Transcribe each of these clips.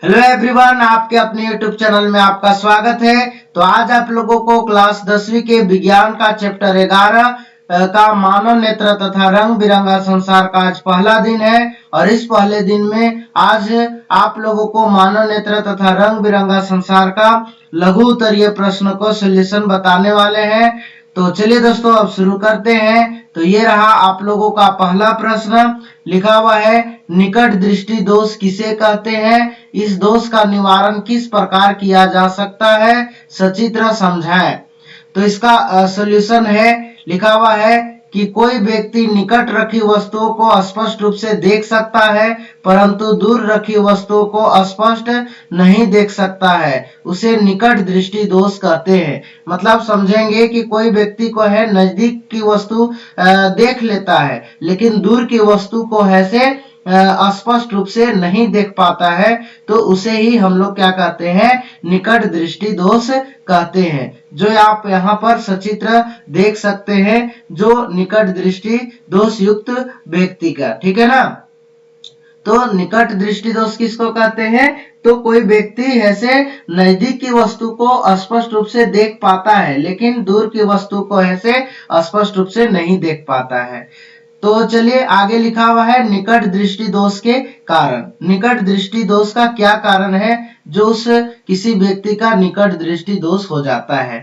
Hello everyone, आपके अपने YouTube channel में आपका स्वागत है। तो आज आप लोगों को क्लास 10वीं के विज्ञान का चैप्टर 11 का मानव नेत्र तथा रंग बिरंगा संसार का आज पहला दिन है। और इस पहले दिन में आज आप लोगों को मानव नेत्र तथा रंग बिरंगा संसार का लघु उत्तरीय प्रश्न को सोल्यूशन बताने वाले हैं। तो चलिए दोस्तों, अब शुरू करते हैं। तो ये रहा आप लोगों का पहला प्रश्न। लिखा हुआ है, निकट दृष्टि दोष किसे कहते हैं? इस दोष का निवारण किस प्रकार किया जा सकता है? सचित्र समझाएं। तो इसका सॉल्यूशन है, लिखा हुआ है कि कोई व्यक्ति निकट रखी वस्तुओं को स्पष्ट रूप से देख सकता है परंतु दूर रखी वस्तुओं को स्पष्ट नहीं देख सकता है, उसे निकट दृष्टि दोष कहते हैं। मतलब समझेंगे कि कोई व्यक्ति को है नजदीक की वस्तु देख लेता है लेकिन दूर की वस्तु को ऐसे स्पष्ट रूप से नहीं देख पाता है, तो उसे ही हम लोग क्या कहते हैं? निकट दृष्टि दोष कहते हैं। जो आप यहाँ पर सचित्र देख सकते हैं, जो निकट दृष्टि दोष युक्त व्यक्ति का, ठीक है ना। तो निकट दृष्टि दोष किसको कहते हैं? तो कोई व्यक्ति ऐसे नजदीक की वस्तु को स्पष्ट रूप से देख पाता है लेकिन दूर की वस्तु को ऐसे स्पष्ट रूप से नहीं देख पाता है। तो चलिए आगे लिखा हुआ है, निकट दृष्टि दोष के कारण। निकट दृष्टि दोष का क्या कारण है जो उस किसी व्यक्ति का निकट दृष्टि दोष हो जाता है?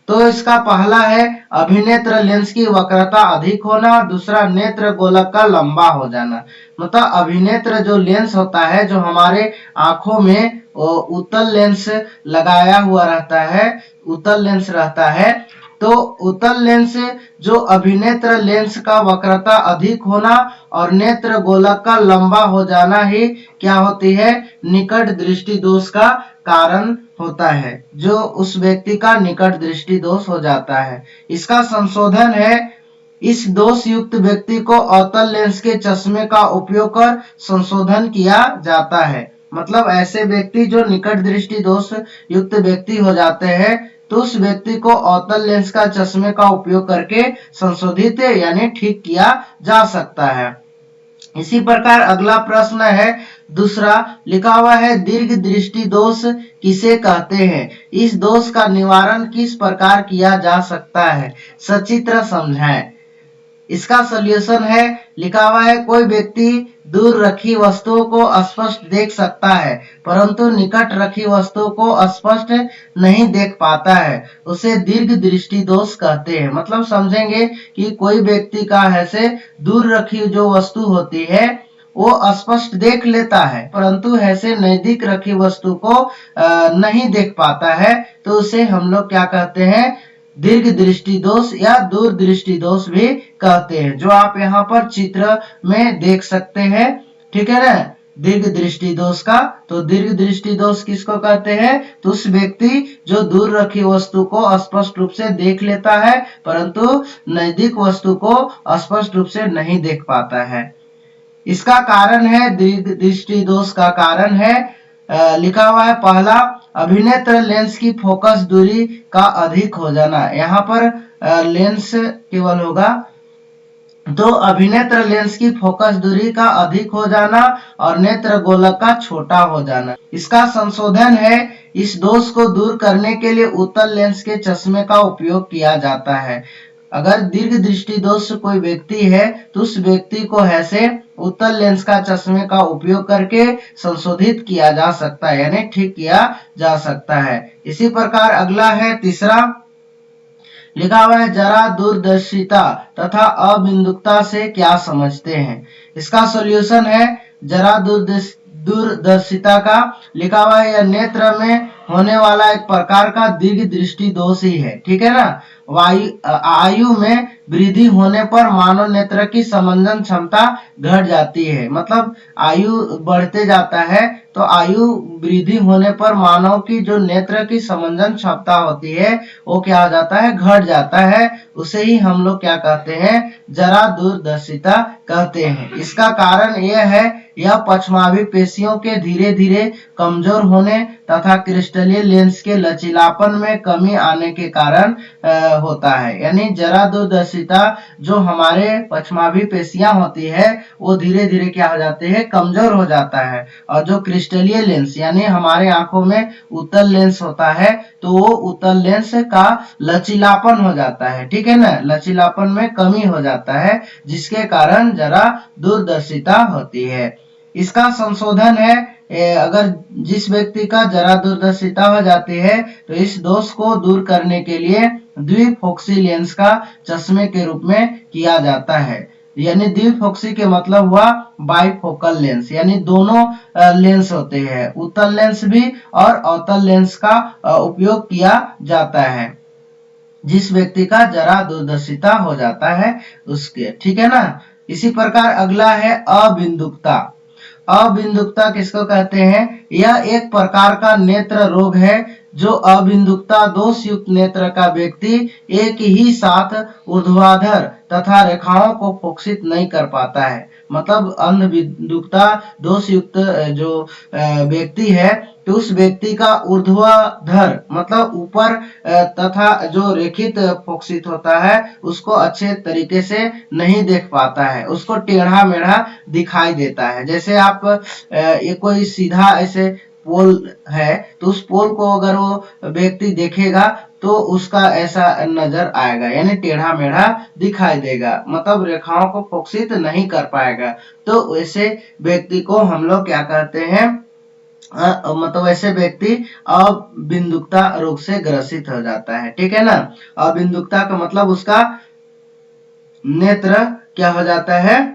तो इसका पहला है अभिनेत्र लेंस की वक्रता अधिक होना, दूसरा नेत्र गोलक का लंबा हो जाना। मतलब अभिनेत्र जो लेंस होता है, जो हमारे आंखों में उत्तल लेंस लगाया हुआ रहता है, उत्तल लेंस रहता है, तो उत्तल लेंस जो अभिनेत्र लेंस का वक्रता अधिक होना और नेत्र गोलक का लंबा हो जाना ही क्या होती है? निकट दृष्टि दोष का कारण होता है, जो उस व्यक्ति का निकट दृष्टि दोष हो जाता है। इसका संशोधन है, इस दोष युक्त व्यक्ति को अवतल लेंस के चश्मे का उपयोग कर संशोधन किया जाता है। मतलब ऐसे व्यक्ति जो निकट दृष्टि दोष युक्त व्यक्ति हो जाते हैं, तो उस व्यक्ति को अवतल लेंस का चश्मे का उपयोग करके संशोधित यानी ठीक किया जा सकता है। इसी प्रकार अगला प्रश्न है दूसरा, लिखा हुआ है दीर्घ दृष्टि दोष किसे कहते हैं? इस दोष का निवारण किस प्रकार किया जा सकता है? सचित्र समझाएं। इसका सॉल्यूशन है, लिखा हुआ है कोई व्यक्ति दूर रखी वस्तुओं को स्पष्ट देख सकता है परंतु निकट रखी वस्तुओं को स्पष्ट नहीं देख पाता है, उसे दीर्घ दृष्टि दोष कहते हैं। मतलब समझेंगे कि कोई व्यक्ति का ऐसे दूर रखी जो वस्तु होती है वो स्पष्ट देख लेता है परंतु ऐसे नजदीक रखी वस्तु को नहीं देख पाता है, तो उसे हम लोग क्या कहते हैं? दीर्घ दृष्टि दोष या दूर दृष्टि दोष भी कहते हैं, जो आप यहाँ पर चित्र में देख सकते हैं, ठीक है ना। दीर्घ दृष्टि दोष का, तो दीर्घ दृष्टि दोष किसको कहते हैं? तो उस व्यक्ति जो दूर रखी वस्तु को स्पष्ट रूप से देख लेता है परंतु नजदीक वस्तु को स्पष्ट रूप से नहीं देख पाता है। इसका कारण है, दीर्घ दृष्टि दोष का कारण है, लिखा हुआ है पहला अभिनेत्र लेंस की फोकस दूरी का अधिक हो जाना। यहाँ पर लेंस केवल होगा, तो अभिनेत्र लेंस की फोकस दूरी का अधिक हो जाना और नेत्र गोलक का छोटा हो जाना। इसका संशोधन है, इस दोष को दूर करने के लिए उत्तल लेंस के चश्मे का उपयोग किया जाता है। अगर दीर्घ दृष्टि दोष कोई व्यक्ति है तो उस व्यक्ति को ऐसे उत्तल लेंस का चश्मे का उपयोग करके संशोधित किया जा सकता है यानी ठीक किया जा सकता है। इसी प्रकार अगला है तीसरा, लिखा हुआ है जरा दूरदर्शिता तथा अबिंदुकता से क्या समझते हैं? इसका सॉल्यूशन है, जरा दूरदर्शिता का, लिखा हुआ है यह नेत्र में होने वाला एक प्रकार का दीर्घ दृष्टि दोष ही है, ठीक है ना। आयु में वृद्धि होने पर मानव नेत्र की समंजन क्षमता घट जाती है। मतलब आयु बढ़ते जाता है तो आयु वृद्धि होने पर मानव की जो नेत्र की समंजन क्षमता होती है वो क्या हो जाता है? घट जाता है। उसे ही हम लोग क्या कहते हैं? जरा दूरदर्शिता कहते हैं। इसका कारण यह है, यह पश्चमाभि पेशियों के धीरे धीरे कमजोर होने तथा क्रिस्टलीय लेंस के लचीलापन में कमी आने के कारण होता है। यानी जरा दूरदर्शिता जो हमारे पश्चमाभी पेशियां होती है वो धीरे धीरे क्या हो जाते हैं, कमजोर हो जाता है। और जो क्रिस्टलीय लेंस यानी हमारे आंखों में उत्तल लेंस होता है तो वो उत्तल लेंस का लचीलापन हो जाता है, ठीक है ना, लचीलापन में कमी हो जाता है जिसके कारण जरा दूरदर्शिता होती है। इसका संशोधन है, अगर जिस व्यक्ति का जरा दूरदर्शिता हो जाती है तो इस दोष को दूर करने के लिए द्विफोक्सी लेंस का चश्मे के रूप में किया जाता है। यानी द्विफोक्सी के मतलब हुआ बाइफोकल लेंस, यानी दोनों लेंस होते हैं, उत्तल लेंस भी और अवतल लेंस का उपयोग किया जाता है जिस व्यक्ति का जरा दूरदर्शिता हो जाता है उसके, ठीक है ना। इसी प्रकार अगला है अबिंदुकता। अबिंदुकता किसको कहते हैं? यह एक प्रकार का नेत्र रोग है जो अबिंदुकता दोष युक्त नेत्र का व्यक्ति एक ही साथ ऊर्ध्वाधर तथा रेखाओं को फोकसित नहीं कर पाता है। मतलब अंधबिंदुकता दोष युक्त जो व्यक्ति है तो उस व्यक्ति का ऊर्ध्वाधर मतलब ऊपर तथा जो रेखित फोकसित होता है उसको अच्छे तरीके से नहीं देख पाता है, उसको टेढ़ा मेढ़ा दिखाई देता है। जैसे आप ये कोई सीधा ऐसे पोल है तो उस पोल को अगर वो व्यक्ति देखेगा तो उसका ऐसा नजर आएगा, यानी टेढ़ा मेढ़ा दिखाई देगा, मतलब रेखाओं को फोकसित नहीं कर पाएगा। तो ऐसे व्यक्ति को हम लोग क्या कहते हैं, मतलब ऐसे व्यक्ति अबिंदुकता रोग से ग्रसित हो जाता है, ठीक है ना। अबिंदुकता का मतलब उसका नेत्र क्या हो जाता है,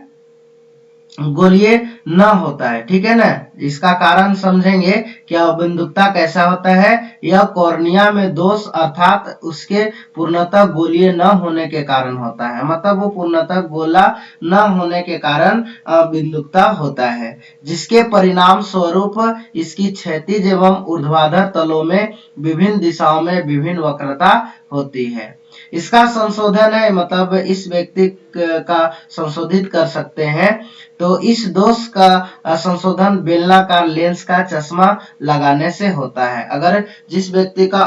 गोलीय न होता है, ठीक है ना। इसका कारण समझेंगे कि अबिंदुकता कैसा होता है। यह कॉर्निया में दोष अर्थात उसके पूर्णतः गोलीय न होने के कारण होता है, मतलब वो पूर्णतः गोला न होने के कारण अबिंदुकता होता है, जिसके परिणाम स्वरूप इसकी क्षैतिज एवं ऊर्ध्वाधर तलों में विभिन्न दिशाओं में विभिन्न वक्रता होती है। इसका संशोधन है, मतलब इस व्यक्ति का संशोधित कर सकते हैं। तो इस दोष का संशोधन बेलनाकार लेंस का चश्मा लगाने से होता है। अगर जिस व्यक्ति का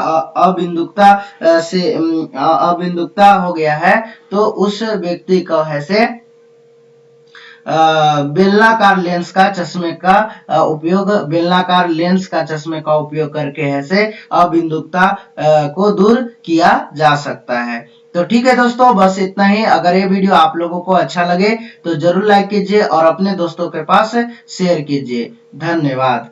अबिंदुकता हो गया है तो उस व्यक्ति को ऐसे बेलनाकार लेंस का चश्मे का उपयोग करके ऐसे अबिंदुकता को दूर किया जा सकता है। तो ठीक है दोस्तों, बस इतना ही। अगर ये वीडियो आप लोगों को अच्छा लगे तो जरूर लाइक कीजिए और अपने दोस्तों के पास शेयर कीजिए। धन्यवाद।